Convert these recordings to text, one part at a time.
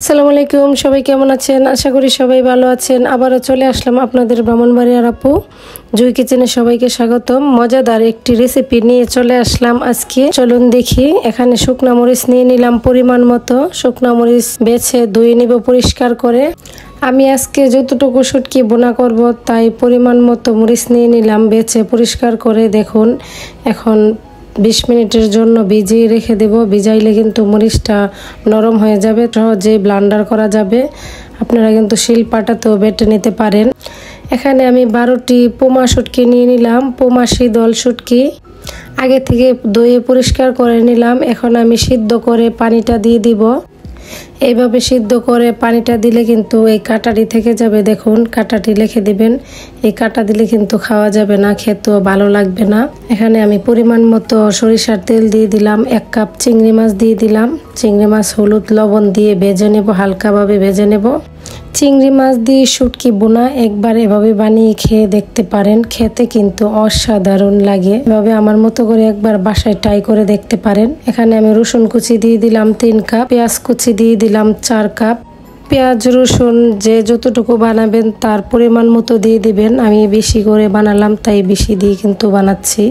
আসসালামু আলাইকুম, সবাই কেমন আছেন? আশা করি সবাই ভালো আছেন। আবারও চলে আসলাম আপনাদের ব্রাহ্মণবাড়িয়ার আপু জুই কিচেনে। সবাইকে স্বাগতম। মজাদার একটি রেসিপি নিয়ে চলে আসলাম আজকে। চলুন দেখি। এখানে শুকনা মরিচ নিয়ে নিলাম পরিমাণ মতো। শুকনা মরিচ বেছে ধুয়ে নিব পরিষ্কার করে। আমি আজকে যতটুকু শুটকি বোনা করব তাই পরিমাণ মতো মরিচ নিয়ে নিলাম বেছে পরিষ্কার করে। দেখুন, এখন 20 মিনিটের জন্য ভিজিয়ে রেখে দেব। ভিজাইলে কিন্তু মরিচটা নরম হয়ে যাবে, সহজে ব্লান্ডার করা যাবে। আপনারা কিন্তু শিলপাটাতেও বেটে নিতে পারেন। এখানে আমি 12টি পোমা শুটকি নিয়ে নিলাম। পোমা শীতল শুটকি আগে থেকে ধুয়ে পরিষ্কার করে নিলাম। এখন আমি সিদ্ধ করে পানিটা দিয়ে দিব। এইভাবে সিদ্ধ করে পানিটা দিলে কিন্তু এই কাঁটাটি থেকে যাবে। দেখুন, কাঁটাটি রেখে দিবেন। এই কাঁটা দিলে কিন্তু খাওয়া যাবে না, খেতেও ভালো লাগবে না। এখানে আমি পরিমাণ মতো সরিষার তেল দিয়ে দিলাম। 1 কাপ চিংড়ি মাছ দিয়ে দিলাম। চিংড়ি মাছ হলুদ লবণ দিয়ে ভেজে নেব, হালকাভাবে ভেজে নেব। চিংড়ি মাছ দিয়ে শুটকি বোনা একবার এভাবে বানিয়ে খেয়ে দেখতে পারেন, খেতে কিন্তু অসাধারণ লাগে। এভাবে আমার মতো করে একবার বাসায় ট্রাই করে দেখতে পারেন। এখানে আমি রসুন কুচি দিয়ে দিলাম 3 কাপ, পেঁয়াজ কুচি দিয়ে দিলাম 4 কাপ। পেঁয়াজ রসুন যে যতটুকু বানাবেন তার পরিমাণ মতো দিয়ে দিবেন। আমি বেশি করে বানালাম তাই বেশি দিয়ে কিন্তু বানাচ্ছি।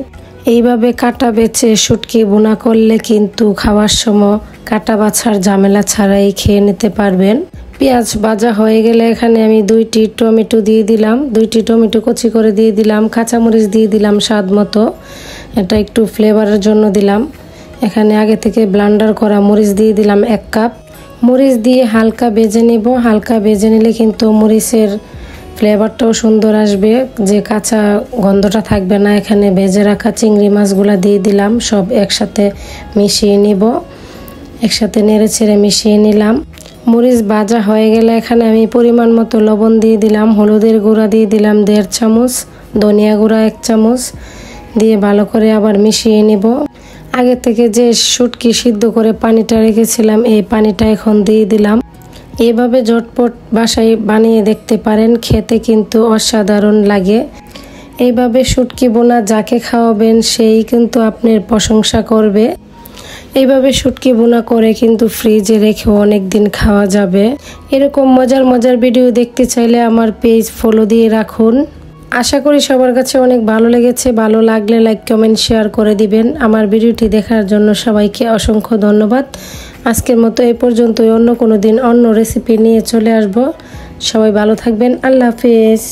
এইভাবে কাটা বেছে শুটকি বোনা করলে কিন্তু খাওয়ার সময় কাটা বাছার ঝামেলা ছাড়াই খেয়ে নিতে পারবেন। পেঁয়াজ ভাজা হয়ে গেলে এখানে আমি 2টি টমেটো দিয়ে দিলাম। 2টি টমেটো কুচি করে দিয়ে দিলাম। কাঁচামরিচ দিয়ে দিলাম স্বাদ মতো, এটা একটু ফ্লেভারের জন্য দিলাম। এখানে আগে থেকে ব্লান্ডার করা মরিচ দিয়ে দিলাম 1 কাপ। মরিচ দিয়ে হালকা ভেজে নেব। হালকা ভেজে নিলে কিন্তু মরিচের ফ্লেভারটাও সুন্দর আসবে, যে কাঁচা গন্ধটা থাকবে না। এখানে ভেজে রাখা চিংড়ি মাছগুলো দিয়ে দিলাম। সব একসাথে মিশিয়ে নিব। একসাথে নেড়ে ছেড়ে মিশিয়ে নিলাম। মরিচ ভাজা হয়ে গেলে এখানে আমি পরিমাণ মতো লবণ দিয়ে দিলাম। হলুদের গুঁড়া দিয়ে দিলাম 1.5 চামচ। ধনিয়া গুঁড়া 1 চামচ দিয়ে ভালো করে আবার মিশিয়ে নিব। আগে থেকে যে শুটকি সিদ্ধ করে পানিটা রেখেছিলাম, এই পানিটা এখন দিয়ে দিলাম। এভাবে ঝটপট বাসায় বানিয়ে দেখতে পারেন, খেতে কিন্তু অসাধারণ লাগে। এইভাবে শুটকি বোনা যাকে খাওয়াবেন সেই কিন্তু আপনার প্রশংসা করবে। এইভাবে শুটকি বোনা করে কিন্তু ফ্রিজে রেখেও অনেক দিন খাওয়া যাবে। এরকম মজার মজার ভিডিও দেখতে চাইলে আমার পেজ ফলো দিয়ে রাখুন। আশা করি সবার কাছে অনেক ভালো লেগেছে। ভালো লাগলে লাইক কমেন্ট শেয়ার করে দিবেন। আমার ভিডিওটি দেখার জন্য সবাইকে অসংখ্য ধন্যবাদ। আজকের মতো এই পর্যন্তই। অন্য কোনো দিন অন্য রেসিপি নিয়ে চলে আসব। সবাই ভালো থাকবেন। আল্লাহ হাফেজ।